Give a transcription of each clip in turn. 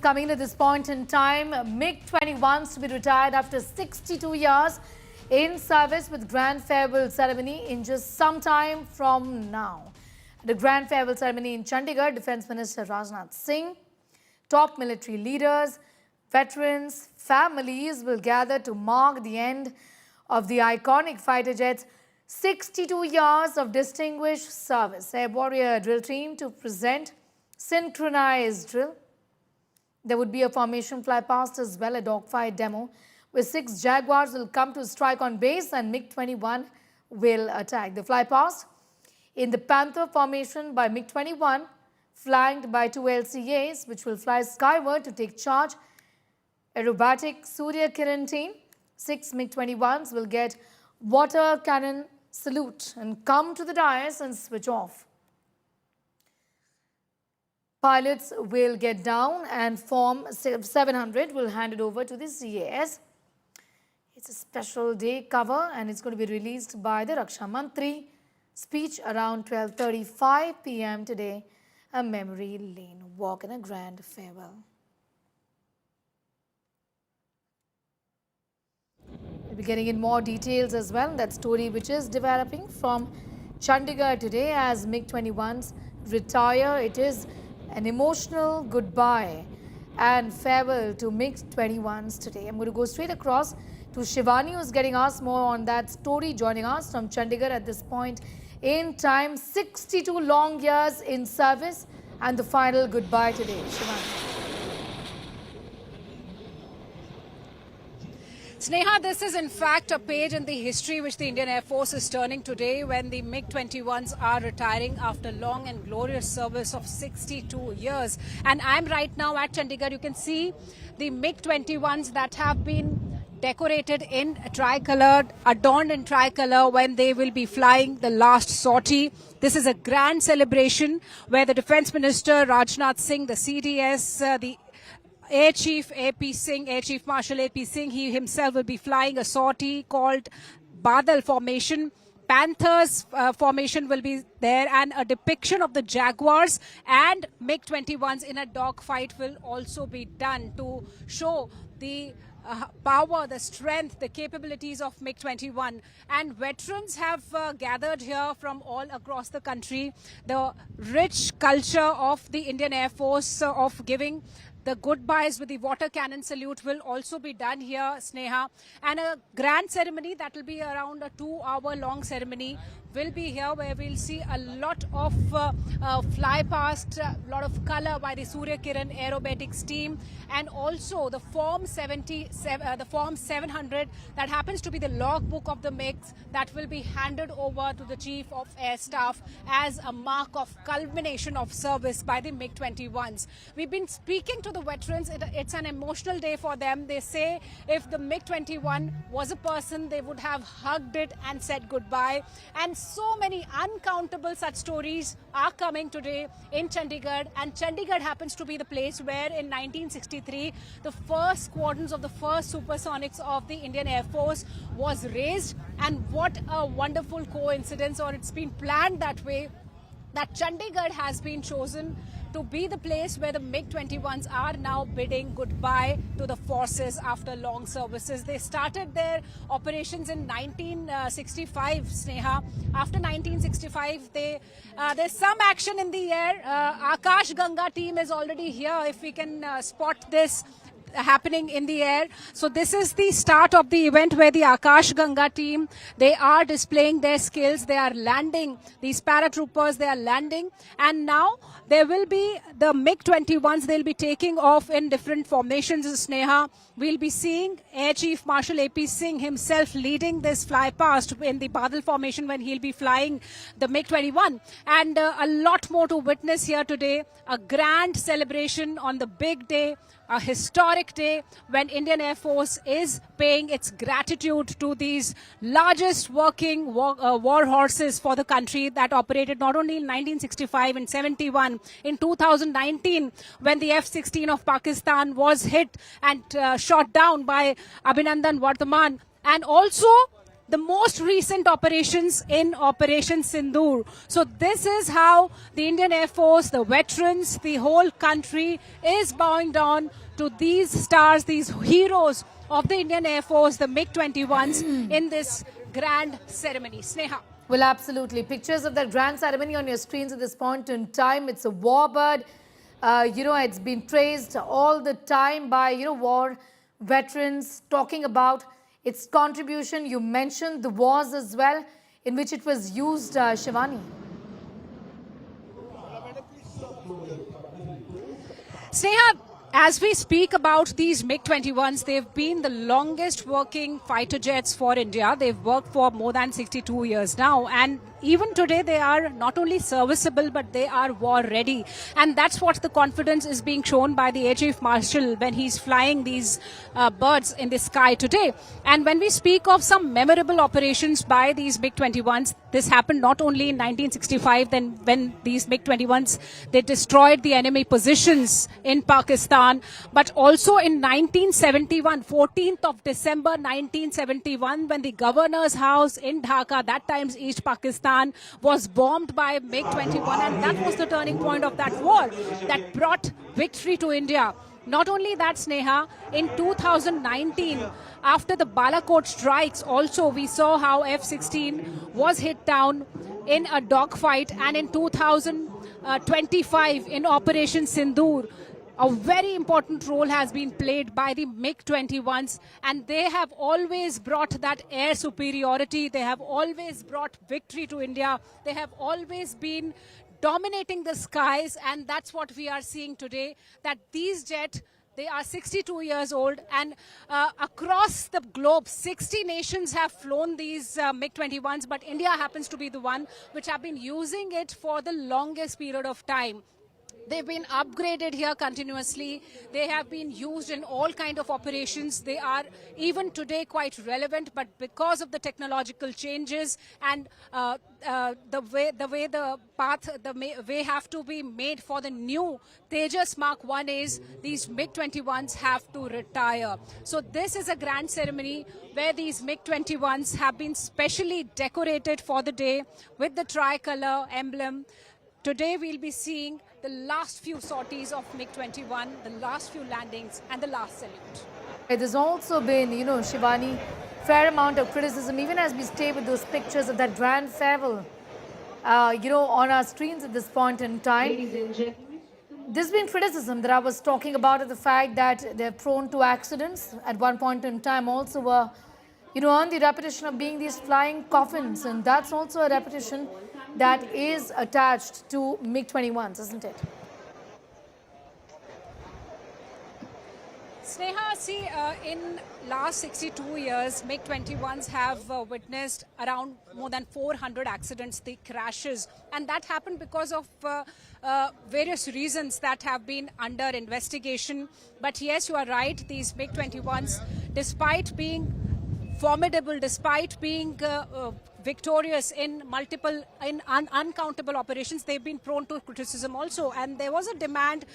coming at this point in time. MiG-21s to be retired after 62 years in service with grand farewell ceremony in just some time from now. The grand farewell ceremony in Chandigarh, Defence Minister Rajnath Singh, top military leaders, veterans, families will gather to mark the end of the iconic fighter jet's 62 years of distinguished service. Air Warrior drill team to present synchronized drill. There would be a formation fly past as well, a dogfight demo where 6 Jaguars will come to strike on base and MiG-21 will attack. The fly past in the Panther formation by MiG-21, flanked by 2 LCAs which will fly skyward to take charge. Aerobatic Surya Kiran team, 6 MiG-21s will get water cannon salute and come to the dais and switch off. Pilots will get down and Form 700 will hand it over to the CAS. It's a special day cover and it's going to be released by the Raksha Mantri. Speech around 12:35 p.m. today. A memory lane walk and a grand farewell. We'll be getting in more details as well. That story which is developing from Chandigarh today as MiG-21s retire. It is an emotional goodbye and farewell to MiG-21s today. I'm going to go straight across to Shivani, who's getting us more on that story, joining us from Chandigarh at this point in time. 62 long years in service and the final goodbye today. Shivani. Sneha, this is in fact a page in the history which the Indian Air Force is turning today when the MiG-21s are retiring after long and glorious service of 62 years. And I'm right now at Chandigarh. You can see the MiG-21s that have been decorated in tricolor, adorned in tricolor when they will be flying the last sortie. This is a grand celebration where the Defence Minister Rajnath Singh, the CDS, the Air Chief AP Singh, Air Chief Marshal AP Singh, he himself will be flying a sortie called Badal formation. Panthers formation will be there and a depiction of the Jaguars and MiG-21s in a dogfight will also be done to show the power, the strength, the capabilities of MiG-21. And veterans have gathered here from all across the country. The rich culture of the Indian Air Force of giving the goodbyes with the water cannon salute will also be done here, Sneha. And a grand ceremony that will be around a 2-hour long ceremony will be here where we'll see a lot of fly past, a lot of color by the Surya Kiran aerobatics team and also the Form 700 that happens to be the logbook of the MiGs that will be handed over to the Chief of Air Staff as a mark of culmination of service by the MiG-21s. We've been speaking to the veterans. It's an emotional day for them. They say if the MiG-21 was a person, they would have hugged it and said goodbye. And so many uncountable such stories are coming today in Chandigarh, and Chandigarh happens to be the place where in 1963 the first squadrons of the first supersonics of the Indian Air Force was raised. And what a wonderful coincidence, or it's been planned that way, that Chandigarh has been chosen to be the place where the MiG-21s are now bidding goodbye to the forces after long services. They started their operations in 1965, Sneha. After 1965, there's some action in the air. Akash Ganga team is already here, if we can spot this happening in the air. So this is the start of the event where the Akash Ganga team, they are displaying their skills. They are landing, these paratroopers, they are landing. And now there will be the MiG-21s, they'll be taking off in different formations, Sneha. We'll be seeing Air Chief Marshal AP Singh himself leading this fly past in the Badal formation when he'll be flying the MiG-21. And a lot more to witness here today. A grand celebration on the big day, a historic day when Indian Air Force is paying its gratitude to these largest working war horses for the country that operated not only in 1965 and 71, in 2019 when the F-16 of Pakistan was hit and shot down by Abhinandan Vardhaman, and also the most recent operations in Operation Sindoor. So this is how the Indian Air Force, the veterans, the whole country is bowing down to these stars, these heroes of the Indian Air Force, the MiG-21s, in this grand ceremony. Sneha. Well, absolutely. Pictures of that grand ceremony on your screens at this point in time. It's a warbird. It's been praised all the time by, war veterans, talking about its contribution. You mentioned the wars as well in which it was used, Shivani. Sneha, as we speak about these MiG-21s, they've been the longest working fighter jets for India. They've worked for more than 62 years now. And even today, they are not only serviceable, but they are war ready. And that's what the confidence is being shown by the Air Chief Marshal when he's flying these birds in the sky today. And when we speak of some memorable operations by these MiG-21s, this happened not only in 1965, then when these MiG-21s, they destroyed the enemy positions in Pakistan, but also in 1971, 14th of December 1971, when the governor's house in Dhaka, that time's East Pakistan, was bombed by MiG-21, and that was the turning point of that war that brought victory to India. Not only that, Sneha, in 2019, after the Balakot strikes, also we saw how F-16 was hit down in a dogfight, and in 2025 in Operation Sindoor, a very important role has been played by the MiG-21s, and they have always brought that air superiority. They have always brought victory to India. They have always been dominating the skies, and that's what we are seeing today, that these jets, they are 62 years old, and across the globe, 60 nations have flown these MiG-21s, but India happens to be the one which have been using it for the longest period of time. They've been upgraded here continuously. They have been used in all kinds of operations. They are even today quite relevant, but because of the technological changes and the way have to be made for the new Tejas Mark 1 is these MiG-21s have to retire. So this is a grand ceremony where these MiG-21s have been specially decorated for the day with the tricolor emblem. Today we'll be seeing the last few sorties of MiG-21, the last few landings and the last salute. There's also been, Shivani, fair amount of criticism, even as we stay with those pictures of that grand farewell, on our screens at this point in time. There's been criticism that I was talking about, the fact that they're prone to accidents. At one point in time also were, earned the reputation of being these flying coffins, and that's also a reputation that is attached to MiG-21s, isn't it? Sneha, see, in last 62 years, MiG-21s have witnessed around more than 400 accidents, the crashes, and that happened because of various reasons that have been under investigation. But yes, you are right, these MiG-21s, despite being formidable, despite being victorious in uncountable operations, they've been prone to criticism also. And there was a demand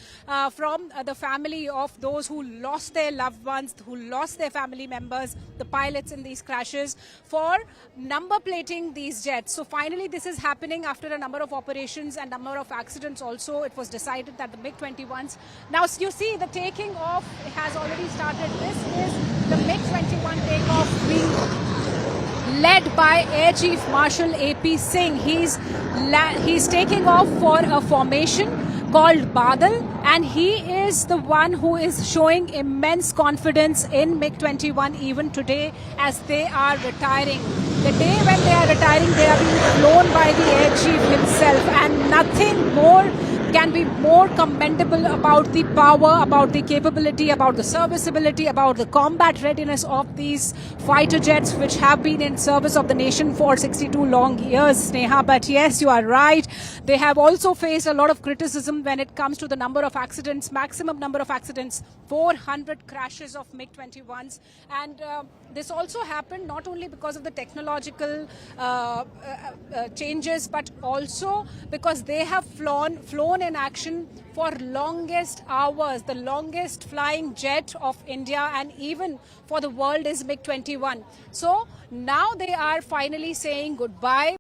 from the family of those who lost their loved ones, who lost their family members, the pilots in these crashes, for number plating these jets. So finally this is happening after a number of operations and number of accidents also. It was decided that the MiG-21s, now you see the taking off has already started. This is the MiG-21 takeoff being led by Air Chief Marshal A.P. Singh. He's taking off for a formation called Badal, and he is the one who is showing immense confidence in MiG-21 even today as they are retiring. The day when they are retiring, they are being flown by the Air Chief himself, and nothing more can be more commendable about the power, about the capability, about the serviceability, about the combat readiness of these fighter jets which have been in service of the nation for 62 long years, Sneha. But yes, you are right. They have also faced a lot of criticism when it comes to the number of accidents, maximum number of accidents, 400 crashes of MiG-21s. And this also happened not only because of the technological changes, but also because they have flown in action for longest hours. The longest flying jet of India and even for the world is MiG-21. So now they are finally saying goodbye.